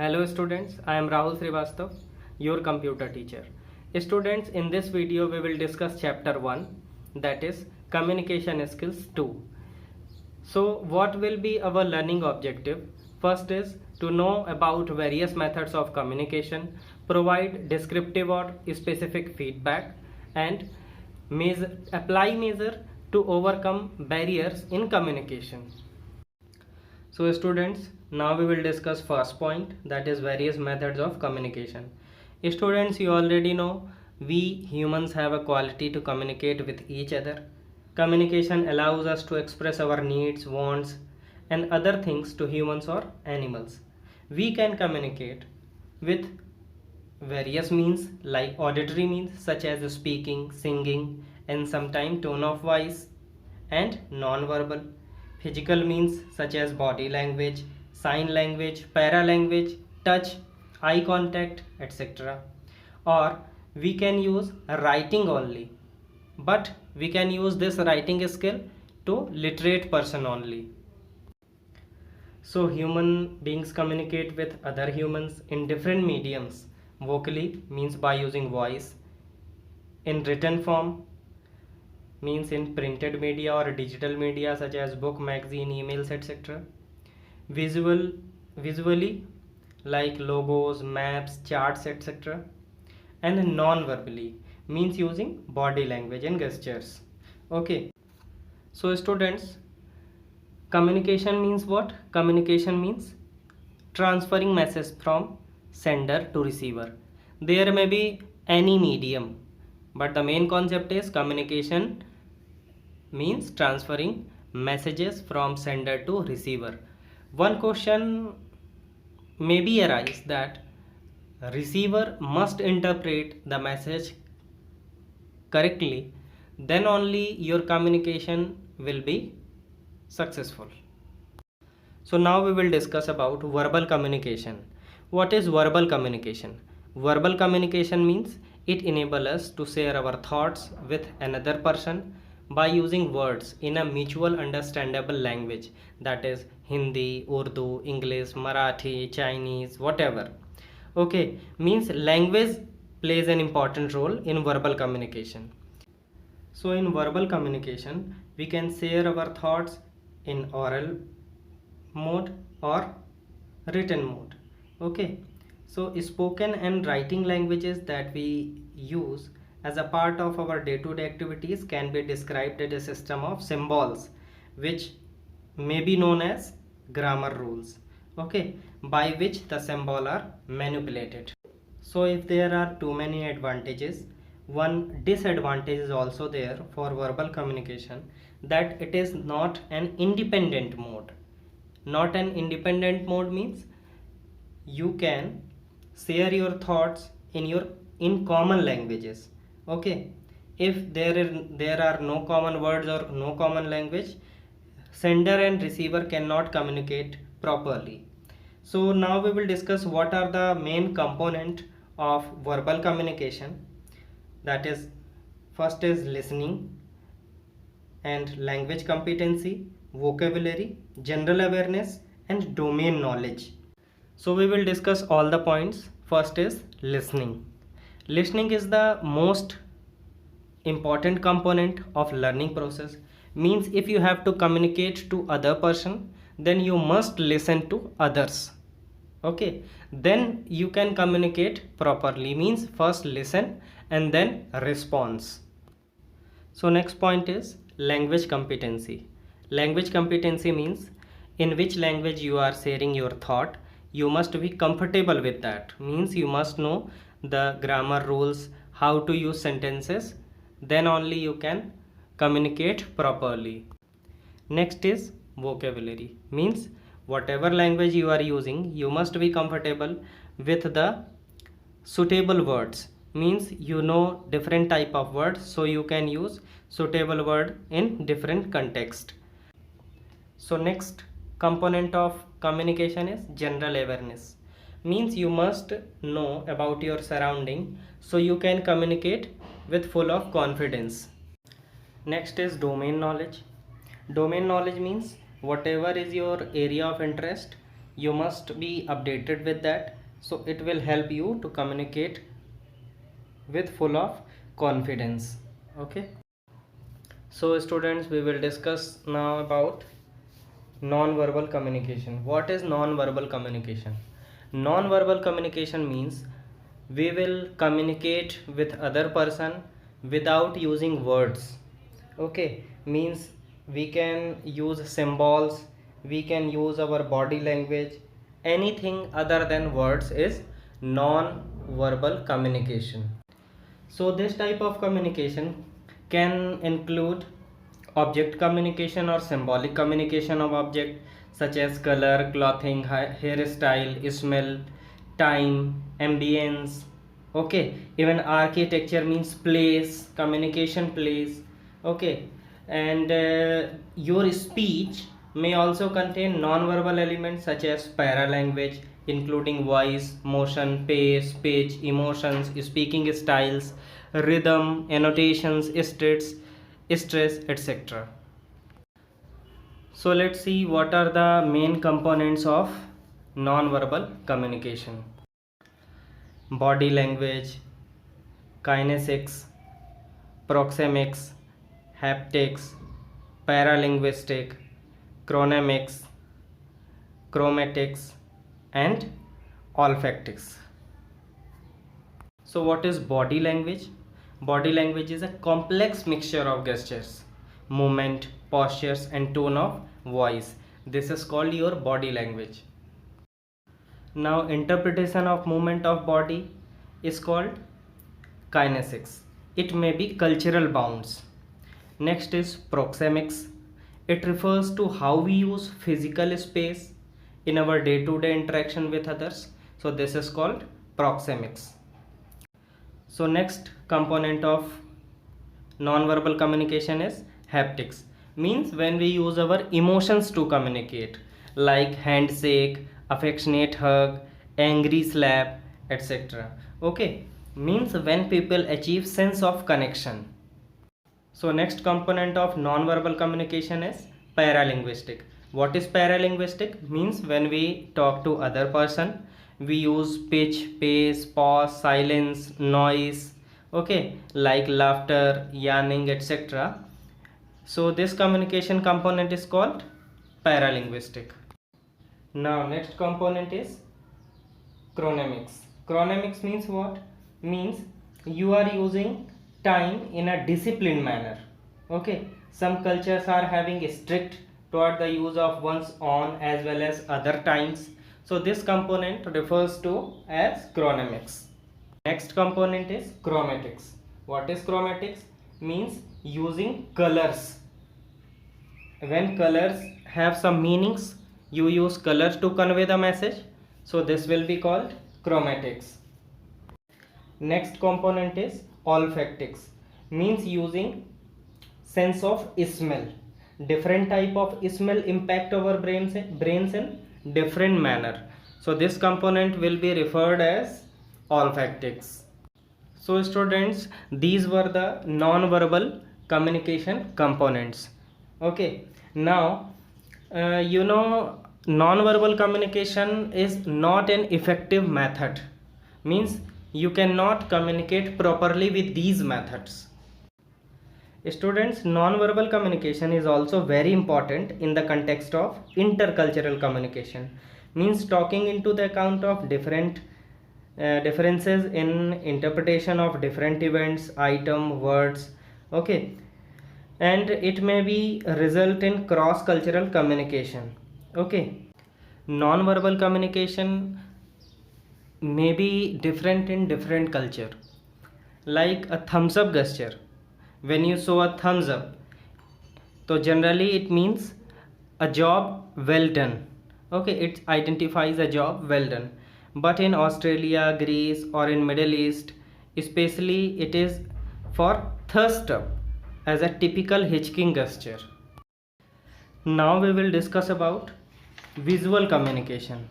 Hello students, I am Rahul Srivastav, your computer teacher. Students, in this video we will discuss chapter 1, that is communication skills 2. So what will be our learning objective? First is to know about various methods of communication, provide descriptive or specific feedback, and apply measure to overcome barriers in communication. So students, now we will discuss first point, that is various methods of communication. Students, you already know we humans have a quality to communicate with each other. Communication allows us to express our needs, wants, and other things to humans or animals. We can communicate with various means like auditory means such as speaking, singing, and sometimes tone of voice, and non-verbal physical means such as body language, sign language, paralanguage, touch, eye contact, etc. Or we can use writing only, but we can use this writing skill to literate person only. So human beings communicate with other humans in different mediums. Vocally means by using voice, in written form means in printed media or digital media such as book, magazine, emails, etc. Visually like logos, maps, charts, etc. And non-verbally means using body language and gestures. Okay, so students, communication means what? Communication means transferring message from sender to receiver. There may be any medium, but the main concept is communication means transferring messages from sender to receiver. One question may be arise that receiver must interpret the message correctly, then only your communication will be successful. So now we will discuss about verbal communication. What is verbal communication? Verbal communication means it enables us to share our thoughts with another person by using words in a mutual understandable language, that is Hindi, Urdu, English, Marathi, Chinese, whatever. Okay, means language plays an important role in verbal communication. So in verbal communication, we can share our thoughts in oral mode or written mode. Okay, so spoken and writing languages that we use as a part of our day-to-day activities can be described as a system of symbols which may be known as grammar rules, okay, by which the symbol are manipulated. So if there are too many advantages, one disadvantage is also there for verbal communication, that it is not an independent mode. Not an independent mode means you can share your thoughts in common languages. Okay, if there are no common words or no common language, sender and receiver cannot communicate properly. So now we will discuss what are the main component of verbal communication. That is, first is listening and language competency, vocabulary, general awareness, and domain knowledge. So we will discuss all the points. First is listening. Listening is the most important component of learning process. Means if you have to communicate to other person, then you must listen to others. Okay, then you can communicate properly. Means first listen and then response. So next point is language competency. Language competency means in which language you are sharing your thought. You must be comfortable with that. Means you must know the grammar rules, how to use sentences, then only you can communicate properly. Next is vocabulary. Means whatever language you are using, you must be comfortable with the suitable words. Means you know different type of words, so you can use suitable word in different context. So next component of communication is general awareness. Means you must know about your surrounding so you can communicate with full of confidence. Next is domain knowledge. Domain knowledge means whatever is your area of interest, you must be updated with that, so it will help you to communicate with full of confidence. Okay, so students, we will discuss now about non-verbal communication. What is non-verbal communication? Non-verbal communication means we will communicate with other person without using words. Okay, means we can use symbols, we can use our body language. Anything other than words is non-verbal communication. So this type of communication can include object communication or symbolic communication of object, such as color, clothing, hairstyle, smell, time, ambience. Okay, even architecture means place, communication place. Okay, and your speech may also contain non-verbal elements such as paralanguage, including voice, motion, pace, pitch, emotions, speaking styles, rhythm, annotations, stress, etc. So let's see what are the main components of non-verbal communication. Body language, kinesics, proxemics, haptics, paralinguistic, chronemics, chromatics, and olfactics. So what is body language? Body language is a complex mixture of gestures, movement, postures, and tone of voice. This is called your body language. Now interpretation of movement of body is called kinesics. It may be cultural bounds. Next is proxemics. It refers to how we use physical space in our day-to-day interaction with others. So this is called proxemics. So next component of non-verbal communication is haptics. Means when we use our emotions to communicate, like handshake, affectionate hug, angry slap, etc. Okay, means when people achieve sense of connection. So next component of non-verbal communication is paralinguistic. What is paralinguistic? Means when we talk to other person, we use pitch, pace, pause, silence, noise, okay, like laughter, yarning, etc. So this communication component is called paralinguistic. Now next component is chronemics. Chronemics means what? Means you are using time in a disciplined manner. Okay, some cultures are having a strict toward the use of one's own as well as other times. So this component refers to as chronemics. Next component is chromatics. What is chromatics? Means using colors. When colors have some meanings, you use colors to convey the message. So this will be called chromatics. Next component is olfactics. Means using sense of smell. Different type of smell impact our brains in different manner. So this component will be referred as olfactics. So students, these were the non-verbal communication components. Okay, now non-verbal communication is not an effective method. Means you cannot communicate properly with these methods. Students, non-verbal communication is also very important in the context of intercultural communication. Means talking into the account of different differences in interpretation of different events, item, words. Okay, and it may be result in cross-cultural communication. Okay, non-verbal communication may be different in different culture. Like a thumbs up gesture. When you show a thumbs up, so generally it means a job well done. Okay, it identifies a job well done. But in Australia, Greece, or in Middle East, especially, it is for thirst up as a typical hitching gesture. Now we will discuss about visual communication.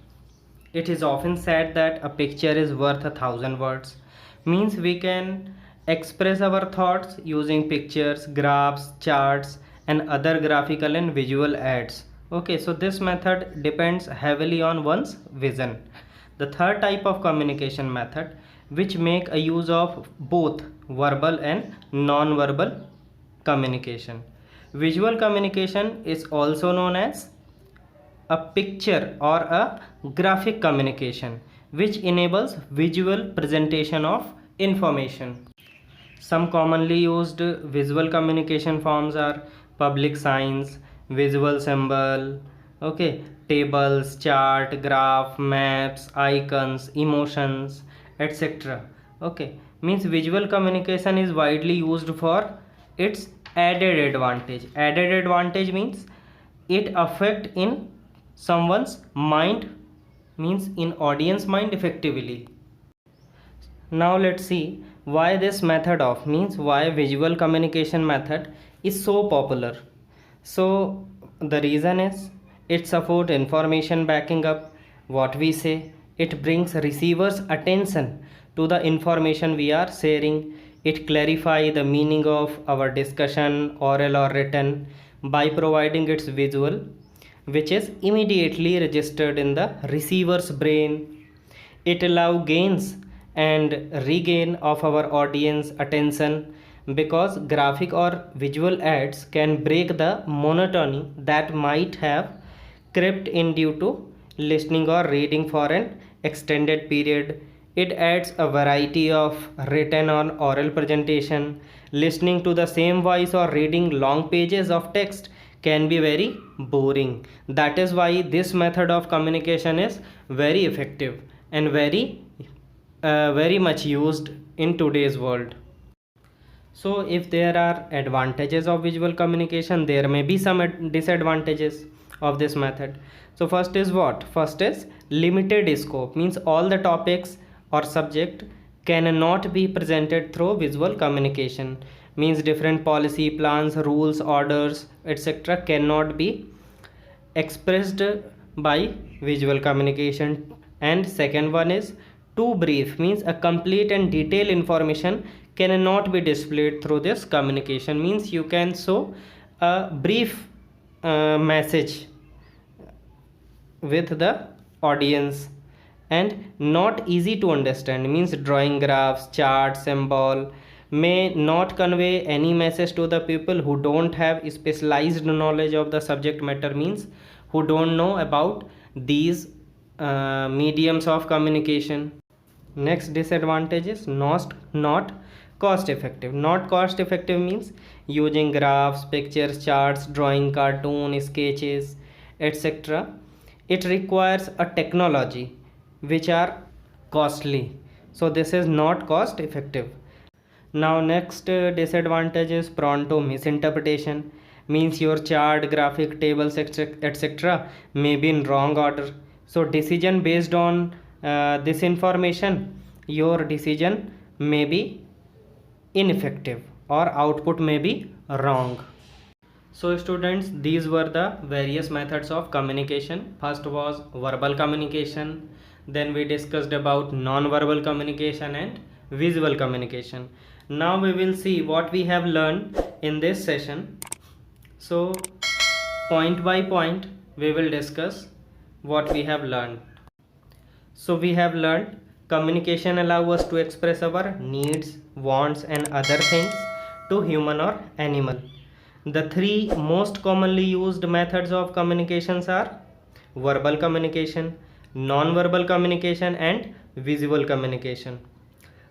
It is often said that a picture is worth 1,000 words. Means we can express our thoughts using pictures, graphs, charts, and other graphical and visual aids. Okay, so this method depends heavily on one's vision. The third type of communication method, which make a use of both verbal and non-verbal communication. Visual communication is also known as a picture or a graphic communication, which enables visual presentation of information. Some commonly used visual communication forms are public signs, visual symbol, okay, tables, chart, graph, maps, icons, emotions, etc. Okay, means visual communication is widely used for its added advantage. Added advantage means it affect in someone's mind, means in audience mind effectively. Now let's see why this method of, means why visual communication method is so popular. So the reason is it support information backing up what we say. It brings receivers attention to the information we are sharing. It clarify the meaning of our discussion, oral or written, by providing its visual, which is immediately registered in the receiver's brain. It allows gains and regain of our audience attention, because graphic or visual ads can break the monotony that might have crept in due to listening or reading for an extended period. It adds a variety of written or oral presentation. Listening to the same voice or reading long pages of text can be very boring. That is why this method of communication is very effective and very much used in today's world. So if there are advantages of visual communication, there may be some disadvantages of this method. So first is what? First is limited scope, means all the topics or subject cannot be presented through visual communication, means different policy plans, rules, orders, etc. cannot be expressed by visual communication. And second one is too brief, means a complete and detailed information cannot be displayed through this communication, means you can show a brief message with the audience, and not easy to understand, means drawing graphs, charts, symbol may not convey any message to the people who don't have specialized knowledge of the subject matter, means who don't know about these mediums of communication. Next disadvantage is not cost effective. Not cost effective means using graphs, pictures, charts, drawing, cartoon, sketches, etc. It requires a technology which are costly, so this is not cost effective. Now next disadvantage is prone to misinterpretation, means your chart, graphic, tables, etc. may be in wrong order. So decision based on this information, your decision may be ineffective or output may be wrong. So students, these were the various methods of communication. First was verbal communication, then we discussed about non-verbal communication and visual communication. Now we will see what we have learned in this session. So point by point we will discuss what we have learned. So we have learned communication allows us to express our needs, wants and other things to human or animal. The three most commonly used methods of communications are verbal communication, non-verbal communication and visual communication.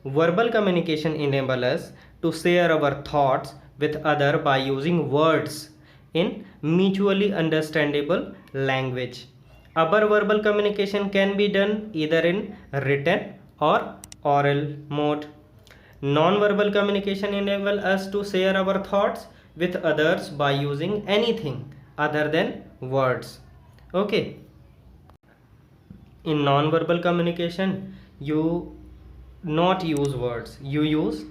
Verbal communication enables us to share our thoughts with other by using words in mutually understandable language. Our verbal communication can be done either in written or oral mode. Non-verbal communication enables us to share our thoughts with others by using anything other than words. Okay. In non-verbal communication, you not use words, you use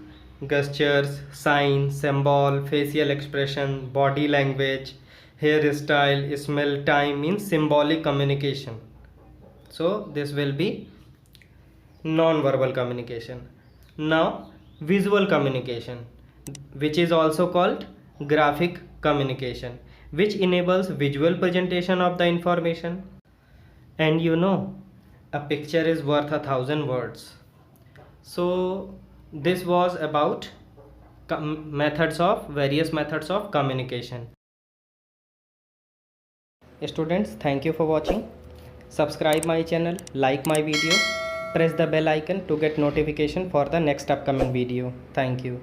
gestures, signs, symbol, facial expression, body language, hairstyle, smell, time, means symbolic communication. So this will be non-verbal communication. Now visual communication, which is also called graphic communication. which enables visual presentation of the information. And you know, a picture is worth 1,000 words. So this was about various methods of communication. Students, thank you for watching. Subscribe my channel, like my video, press the bell icon to get notification for the next upcoming video. Thank you.